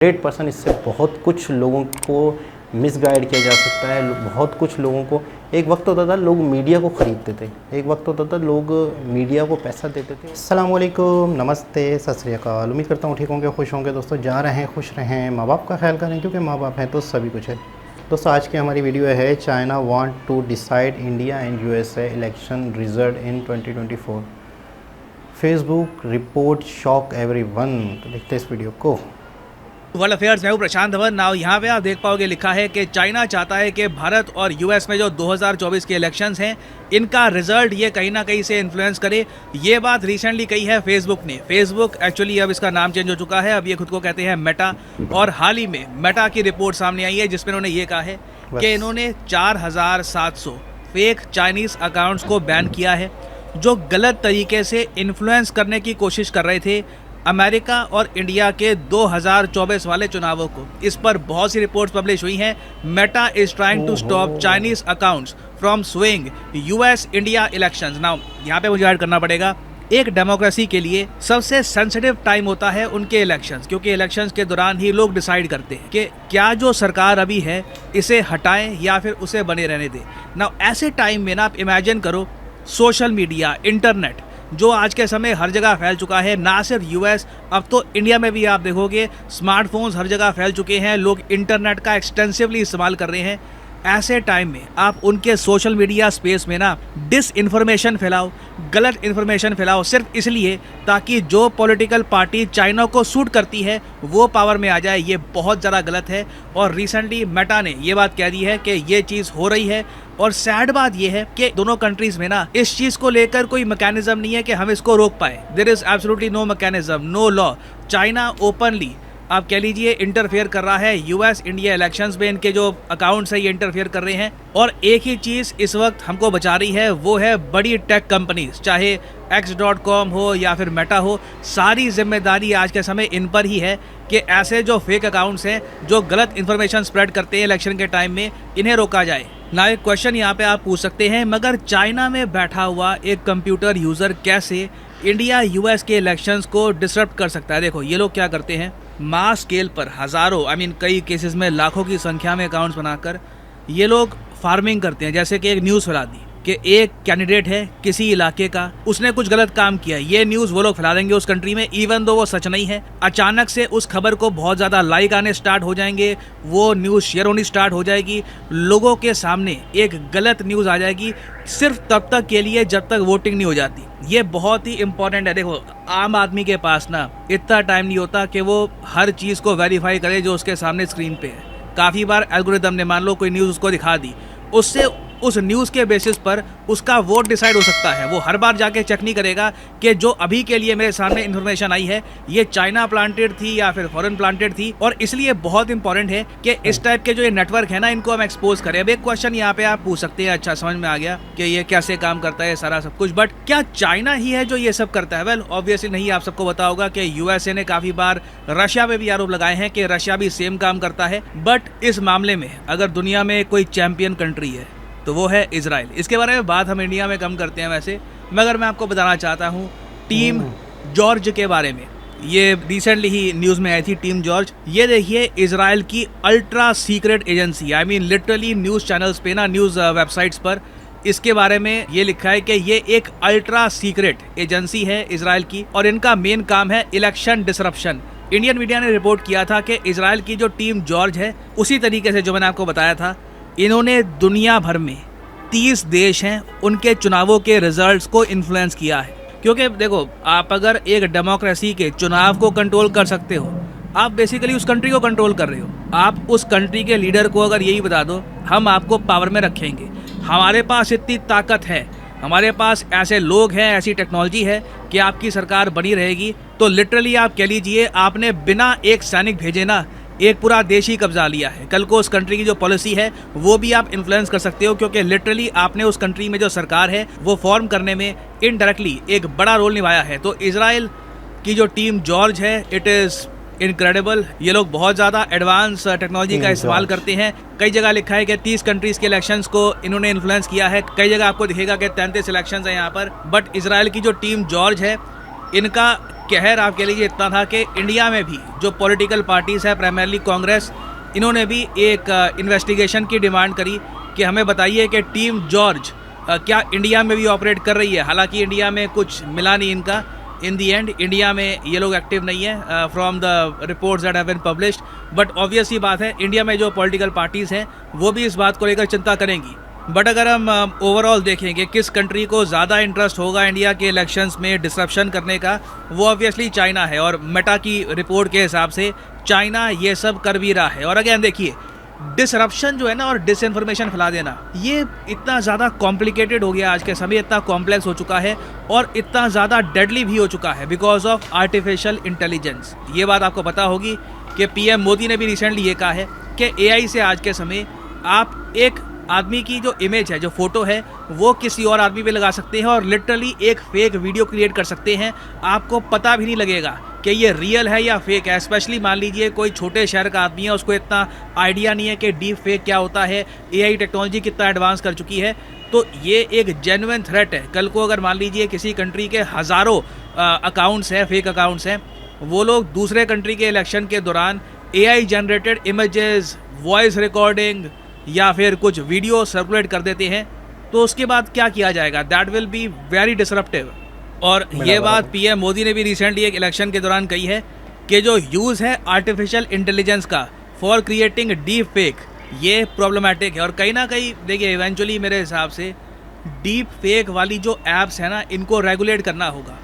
100% इससे बहुत कुछ लोगों को मिसगाइड किया जा सकता है। बहुत कुछ लोगों को, एक वक्त होता था लोग मीडिया को ख़रीदते थे, एक वक्त होता था लोग मीडिया को पैसा देते थे। अस्सलाम वालेकुम, नमस्ते, सत श्री अकाल। उम्मीद करता हूँ ठीक होंगे, खुश होंगे। दोस्तों जा रहे हैं, खुश रहें, माँ बाप का ख्याल करें, क्योंकि माँ बाप हैं तो सभी कुछ है। दोस्तों आज की हमारी वीडियो है China want to decide India and USA election result in 2024। Facebook report shock everyone. तो देखते हैं इस वीडियो को। वर्ल्ड अफेयर्स में हूँ प्रशांत धवन। नाउ यहाँ पे आप देख पाओगे लिखा है कि चाइना चाहता है कि भारत और यूएस में जो 2024 के इलेक्शंस हैं इनका रिजल्ट ये कहीं ना कहीं से इन्फ्लुएंस करे। ये बात रिसेंटली कही है फेसबुक ने। फेसबुक एक्चुअली अब इसका नाम चेंज हो चुका है, अब ये खुद को कहते हैं मेटा। और हाल ही में मेटा की रिपोर्ट सामने आई है जिसमें उन्होंने ये कहा है कि इन्होंने 4700 फेक चाइनीज़ अकाउंट्स को बैन किया है जो गलत तरीके से इन्फ्लुएंस करने की कोशिश कर रहे थे अमेरिका और इंडिया के 2024 वाले चुनावों को। इस पर बहुत सी रिपोर्ट्स पब्लिश हुई हैं। Meta is trying to stop Chinese accounts from swing US India elections. Now यहाँ पे मुझे ऐड करना पड़ेगा, एक डेमोक्रेसी के लिए सबसे सेंसिटिव टाइम होता है उनके इलेक्शंस, क्योंकि इलेक्शंस के दौरान ही लोग डिसाइड करते हैं कि क्या जो सरकार अभी है इसे हटाएं या फिर उसे बने रहने दें। नाउ ऐसे टाइम में ना आप इमेजिन करो, सोशल मीडिया, इंटरनेट जो आज के समय हर जगह फैल चुका है, ना सिर्फ यूएस, अब तो इंडिया में भी आप देखोगे स्मार्टफोन्स हर जगह फैल चुके हैं, लोग इंटरनेट का एक्सटेंसिवली इस्तेमाल कर रहे हैं। ऐसे टाइम में आप उनके सोशल मीडिया स्पेस में ना डिस इन्फॉर्मेशन फैलाओ, गलत इन्फॉर्मेशन फैलाओ, सिर्फ इसलिए ताकि जो पॉलिटिकल पार्टी चाइना को सूट करती है वो पावर में आ जाए। ये बहुत ज़्यादा गलत है और रिसेंटली मेटा ने ये बात कह दी है कि ये चीज़ हो रही है। और सैड बात ये है कि दोनों कंट्रीज में ना इस चीज़ को लेकर कोई मैकेनिज्म नहीं है कि हम इसको रोक पाए। There is absolutely no mechanism, no law. China openly आप कह लीजिए इंटरफेयर कर रहा है यूएस इंडिया इलेक्शंस में। इनके जो अकाउंट्स है ये इंटरफेयर कर रहे हैं। और एक ही चीज़ इस वक्त हमको बचा रही है, वो है बड़ी टेक कंपनीज, चाहे X.com हो या फिर मेटा हो। सारी जिम्मेदारी आज के समय इन पर ही है कि ऐसे जो फेक अकाउंट्स हैं जो गलत इन्फॉर्मेशन स्प्रेड करते हैं इलेक्शन के टाइम में, इन्हें रोका जाए ना। एक क्वेश्चन यहाँ पे आप पूछ सकते हैं, मगर चाइना में बैठा हुआ एक कंप्यूटर यूज़र कैसे इंडिया यूएस के इलेक्शंस को डिसरप्ट कर सकता है? देखो ये लोग क्या करते हैं, मास स्केल पर हज़ारों, कई केसेस में लाखों की संख्या में अकाउंट्स बनाकर ये लोग फार्मिंग करते हैं। जैसे कि एक न्यूज़ फैला दी कि एक कैंडिडेट है किसी इलाके का, उसने कुछ गलत काम किया, ये न्यूज़ वो लोग फैला देंगे उस कंट्री में, इवन दो वो सच नहीं है। अचानक से उस खबर को बहुत ज़्यादा लाइक आने स्टार्ट हो जाएंगे, वो न्यूज़ शेयर होनी स्टार्ट हो जाएगी, लोगों के सामने एक गलत न्यूज़ आ जाएगी, सिर्फ तब तक के लिए जब तक वोटिंग नहीं हो जाती। ये बहुत ही इंपॉर्टेंट है। देखो आम आदमी के पास ना इतना टाइम नहीं होता कि वो हर चीज़ को वेरीफाई करे जो उसके सामने स्क्रीन पे है। काफ़ी बार एल्गोरिदम ने मान लो कोई न्यूज़ उसको दिखा दी, उससे उस न्यूज़ के बेसिस पर उसका वोट डिसाइड हो सकता है। वो हर बार जाके चेक नहीं करेगा कि जो अभी के लिए मेरे सामने इन्फॉर्मेशन आई है ये चाइना प्लांटेड थी या फिर फॉरेन प्लांटेड थी। और इसलिए बहुत इंपॉर्टेंट है कि इस टाइप के जो ये नेटवर्क है ना इनको हम एक्सपोज करें। अब एक क्वेश्चन यहाँ पे आप पूछ सकते हैं, अच्छा समझ में आ गया कि ये कैसे काम करता है सारा सब कुछ, बट क्या चाइना ही है जो ये सब करता है? वेल ऑब्वियसली नहीं। आप सबको पता होगा कि यूएसए ने काफ़ी बार रशिया पे भी आरोप लगाए हैं कि रशिया भी सेम काम करता है। बट इस मामले में अगर दुनिया में कोई चैंपियन कंट्री है तो वो है इजराइल। इसके बारे में बात हम इंडिया में कम करते हैं वैसे, मगर मैं आपको बताना चाहता हूँ टीम जॉर्ज के बारे में। ये रिसेंटली ही न्यूज़ में आई थी टीम जॉर्ज। ये देखिए इजराइल की ultra secret agency, literally news channels पे ना, न्यूज़ वेबसाइट्स पर इसके बारे में ये लिखा है कि ये एक अल्ट्रा सीक्रेट एजेंसी है इजराइल की और इनका मेन काम है इलेक्शन डिसरप्शन। इंडियन मीडिया ने रिपोर्ट किया था कि इजराइल की जो टीम जॉर्ज है उसी तरीके से जो मैंने आपको बताया था, इन्होंने दुनिया भर में 30 देश हैं उनके चुनावों के रिजल्ट्स को इन्फ्लुएंस किया है। क्योंकि देखो आप अगर एक डेमोक्रेसी के चुनाव को कंट्रोल कर सकते हो, आप बेसिकली उस कंट्री को कंट्रोल कर रहे हो। आप उस कंट्री के लीडर को अगर यही बता दो हम आपको पावर में रखेंगे, हमारे पास इतनी ताकत है, हमारे पास ऐसे लोग हैं, ऐसी टेक्नोलॉजी है कि आपकी सरकार बनी रहेगी, तो लिटरली आप कह लीजिए आपने बिना एक सैनिक भेजे ना एक पूरा देश ही कब्जा लिया है। कल को उस कंट्री की जो पॉलिसी है वो भी आप इन्फ्लुएंस कर सकते हो, क्योंकि लिटरली आपने उस कंट्री में जो सरकार है वो फॉर्म करने में इनडायरेक्टली एक बड़ा रोल निभाया है। तो इजराइल की जो टीम जॉर्ज है, इट इज़ इनक्रेडिबल। ये लोग बहुत ज़्यादा एडवांस टेक्नोलॉजी का इस्तेमाल करते हैं। कई जगह लिखा है कि 30 कंट्रीज़ के इलेक्शंस को इन्होंने इन्फ्लुएंस किया है। कई जगह आपको दिखेगा कि 33 इलेक्शंस हैं यहाँ पर। बट इजराइल की जो टीम जॉर्ज है, इनका कहर आपके लिए इतना था कि इंडिया में भी जो पॉलिटिकल पार्टीज़ है, प्राइमरली कांग्रेस, इन्होंने भी एक इन्वेस्टिगेशन की डिमांड करी कि हमें बताइए कि टीम जॉर्ज क्या इंडिया में भी ऑपरेट कर रही है। हालांकि इंडिया में कुछ मिला नहीं इनका। इन दी एंड इंडिया में ये लोग एक्टिव नहीं है from the reports that have been published. But obvious ही बात है, इंडिया में जो पॉलिटिकल पार्टीज़ हैं वो भी इस बात को लेकर चिंता करेंगी। बट अगर हम ओवरऑल देखेंगे किस कंट्री को ज़्यादा इंटरेस्ट होगा इंडिया के इलेक्शंस में डिसरप्शन करने का, वो ऑब्वियसली चाइना है। और मेटा की रिपोर्ट के हिसाब से चाइना ये सब कर भी रहा है। और अगेन देखिए, डिसरप्शन जो है ना और डिसइंफॉर्मेशन फैला देना, ये इतना ज़्यादा कॉम्प्लिकेटेड हो गया आज के समय, इतना कॉम्प्लेक्स हो चुका है और इतना ज़्यादा डेडली भी हो चुका है बिकॉज ऑफ आर्टिफिशियल इंटेलिजेंस। ये बात आपको पता होगी कि पीएम मोदी ने भी रिसेंटली ये कहा है कि एआई से आज के समय आप एक आदमी की जो इमेज है, जो फोटो है, वो किसी और आदमी पे लगा सकते हैं और लिटरली एक फेक वीडियो क्रिएट कर सकते हैं। आपको पता भी नहीं लगेगा कि ये रियल है या फेक है। स्पेशली मान लीजिए कोई छोटे शहर का आदमी है, उसको इतना आइडिया नहीं है कि डीप फेक क्या होता है, एआई टेक्नोलॉजी कितना एडवांस कर चुकी है। तो ये एक जेन्युइन थ्रेट है। कल को अगर मान लीजिए किसी कंट्री के हज़ारों अकाउंट्स हैं, फेक अकाउंट्स हैं, वो लोग दूसरे कंट्री के इलेक्शन के दौरान AI generated images, voice recording या फिर कुछ वीडियो सर्कुलेट कर देते हैं, तो उसके बाद क्या किया जाएगा? That will be very disruptive. और ये बात पीएम मोदी ने भी रिसेंटली एक इलेक्शन के दौरान कही है कि जो यूज़ है आर्टिफिशियल इंटेलिजेंस का फॉर क्रिएटिंग डीप फेक, ये प्रॉब्लमेटिक है। और कहीं ना कहीं देखिए, इवेंचुअली मेरे हिसाब से डीप फेक वाली जो ऐप्स है ना, इनको रेगुलेट करना होगा।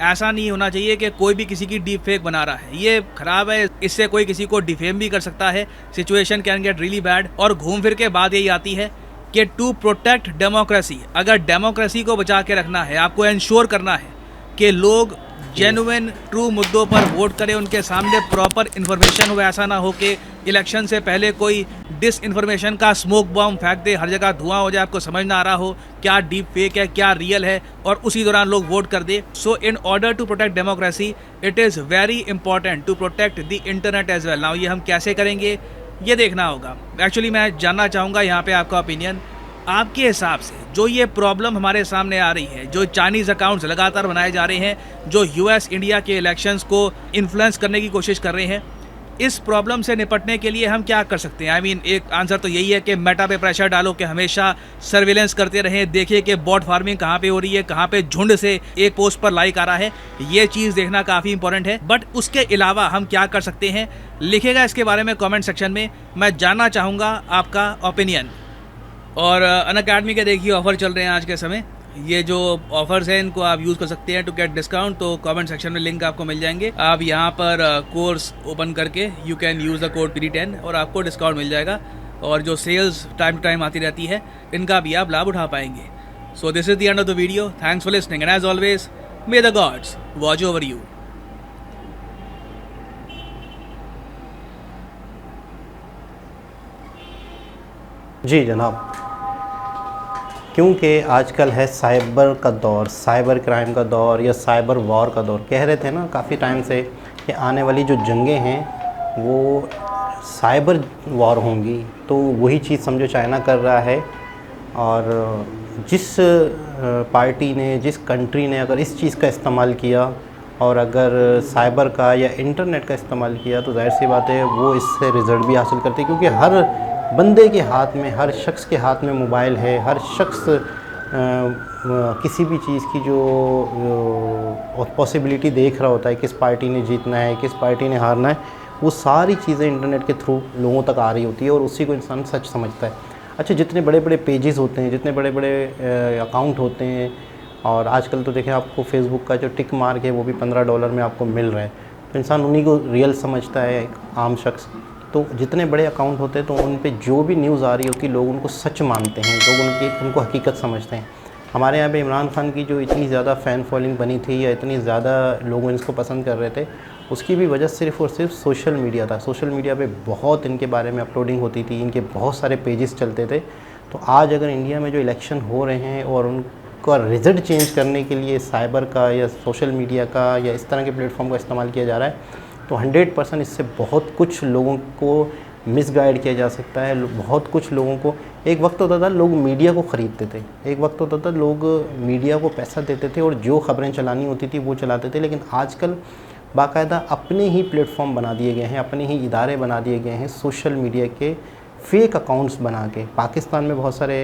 ऐसा नहीं होना चाहिए कि कोई भी किसी की डीप फेक बना रहा है, ये खराब है। इससे कोई किसी को डिफेम भी कर सकता है। Situation can get really bad. और घूम फिर के बात यही आती है कि टू प्रोटेक्ट डेमोक्रेसी, अगर डेमोक्रेसी को बचा के रखना है, आपको इंश्योर करना है कि लोग जेन्युइन ट्रू मुद्दों पर वोट करें, उनके सामने प्रॉपर इन्फॉर्मेशन हो। ऐसा ना हो कि इलेक्शन से पहले कोई डिस इन्फॉर्मेशन का स्मोक बॉम्ब फेंक दे, हर जगह धुआं हो जाए, आपको समझ ना आ रहा हो क्या डीप फेक है, क्या रियल है, और उसी दौरान लोग वोट कर दे। So in order to protect democracy, it is very important to protect the internet as well. Now ये हम कैसे करेंगे, ये देखना होगा। एक्चुअली मैं जानना चाहूँगा यहाँ पे आपका ओपिनियन। आपके हिसाब से जो ये प्रॉब्लम हमारे सामने आ रही है, जो चाइनीज़ अकाउंट्स लगातार बनाए जा रहे हैं, जो यूएस इंडिया के इलेक्शंस को इन्फ्लुएंस करने की कोशिश कर रहे हैं, इस प्रॉब्लम से निपटने के लिए हम क्या कर सकते हैं? आई मीन एक आंसर तो यही है कि मेटा पे प्रेशर डालो कि हमेशा सर्विलेंस करते रहें, देखिए कि बॉट फार्मिंग कहाँ पे हो रही है, कहाँ पे झुंड से एक पोस्ट पर लाइक आ रहा है। ये चीज़ देखना काफ़ी इंपॉर्टेंट है। बट उसके अलावा हम क्या कर सकते हैं, लिखेगा इसके बारे में कॉमेंट सेक्शन में। मैं जानना चाहूँगा आपका ओपिनियन। और अनअकैडमी के देखिए ऑफ़र चल रहे हैं आज के समय। ये जो ऑफ़र्स हैं इनको आप यूज़ कर सकते हैं टू गेट डिस्काउंट। तो कमेंट सेक्शन में लिंक आपको मिल जाएंगे। आप यहाँ पर कोर्स ओपन करके you can use the code PD10 और आपको डिस्काउंट मिल जाएगा। और जो सेल्स टाइम टू टाइम आती रहती है, इनका भी आप लाभ उठा पाएंगे। So this is the end of the video. Thanks for listening and as always may the gods watch over you. जी जनाब, क्योंकि आजकल है साइबर का दौर, साइबर क्राइम का दौर या साइबर वॉर का दौर। कह रहे थे ना काफ़ी टाइम से कि आने वाली जो जंगें हैं वो साइबर वॉर होंगी। तो वही चीज़ समझो चाइना कर रहा है। और जिस पार्टी ने, जिस कंट्री ने अगर इस चीज़ का इस्तेमाल किया और अगर साइबर का या इंटरनेट का इस्तेमाल किया, तो जाहिर सी बात है वो इससे रिज़ल्ट भी हासिल करते हैं। क्योंकि हर बंदे के हाथ में, हर शख्स के हाथ में मोबाइल है। हर शख्स किसी भी चीज़ की जो पॉसिबिलिटी देख रहा होता है, किस पार्टी ने जीतना है, किस पार्टी ने हारना है, वो सारी चीज़ें इंटरनेट के थ्रू लोगों तक आ रही होती है और उसी को इंसान सच समझता है। अच्छा, जितने बड़े बड़े पेजेस होते हैं, जितने बड़े बड़े अकाउंट होते हैं, और आजकल तो देखें आपको फेसबुक का जो टिक मार्क है वो भी $15 में आपको मिल रहा है, तो इंसान उन्हीं को रियल समझता है, एक आम शख्स। तो जितने बड़े अकाउंट होते हैं तो उन पे जो भी न्यूज़ आ रही होती है लोग उनको सच मानते हैं, लोग उनको हकीकत समझते हैं। हमारे यहाँ पे इमरान खान की जो इतनी ज़्यादा फ़ैन फॉलोइंग बनी थी या इतनी ज़्यादा लोग इसको पसंद कर रहे थे, उसकी भी वजह सिर्फ़ और सिर्फ सोशल मीडिया था। सोशल मीडिया पे बहुत इनके बारे में अपलोडिंग होती थी, इनके बहुत सारे पेजेस चलते थे। तो आज अगर इंडिया में जो इलेक्शन हो रहे हैं और उनका रिज़ल्ट चेंज करने के लिए साइबर का या सोशल मीडिया का या इस तरह के प्लेटफॉर्म का इस्तेमाल किया जा रहा है, तो 100% इससे बहुत कुछ लोगों को मिसगाइड किया जा सकता है। बहुत कुछ लोगों को एक वक्त होता था लोग मीडिया को ख़रीदते थे, एक वक्त होता था लोग मीडिया को पैसा देते थे और जो ख़बरें चलानी होती थी वो चलाते थे। लेकिन आजकल बाकायदा अपने ही प्लेटफॉर्म बना दिए गए हैं, अपने ही इदारे बना दिए गए हैं सोशल मीडिया के फेक अकाउंट्स बना के। पाकिस्तान में बहुत सारे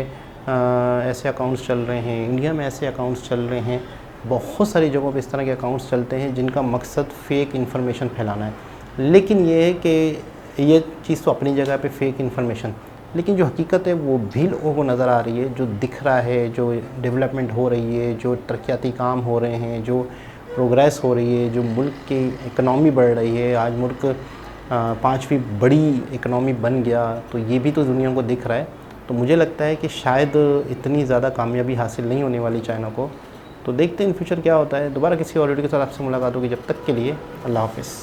ऐसे अकाउंट्स चल रहे हैं, इंडिया में ऐसे अकाउंट्स चल रहे हैं, बहुत सारी जगहों पे इस तरह के अकाउंट्स चलते हैं जिनका मकसद फ़ेक इन्फॉर्मेशन फैलाना है। लेकिन ये है कि ये चीज़ तो अपनी जगह पे फ़ेक इन्फॉर्मेशन, लेकिन जो हकीकत है वो भी लोगों को नज़र आ रही है, जो दिख रहा है, जो डेवलपमेंट हो रही है, जो तरक्याती काम हो रहे हैं, जो प्रोग्रेस हो रही है, जो मुल्क की इकनॉमी बढ़ रही है। आज मुल्क 5वीं बड़ी इकनॉमी बन गया, तो ये भी तो दुनिया को दिख रहा है। तो मुझे लगता है कि शायद इतनी ज़्यादा कामयाबी हासिल नहीं होने वाली चाइना को। तो देखते हैं इन फ्यूचर क्या होता है। दोबारा किसी और वीडियो के साथ आपसे मुलाकात होगी, जब तक के लिए अल्लाह हाफ़िज़।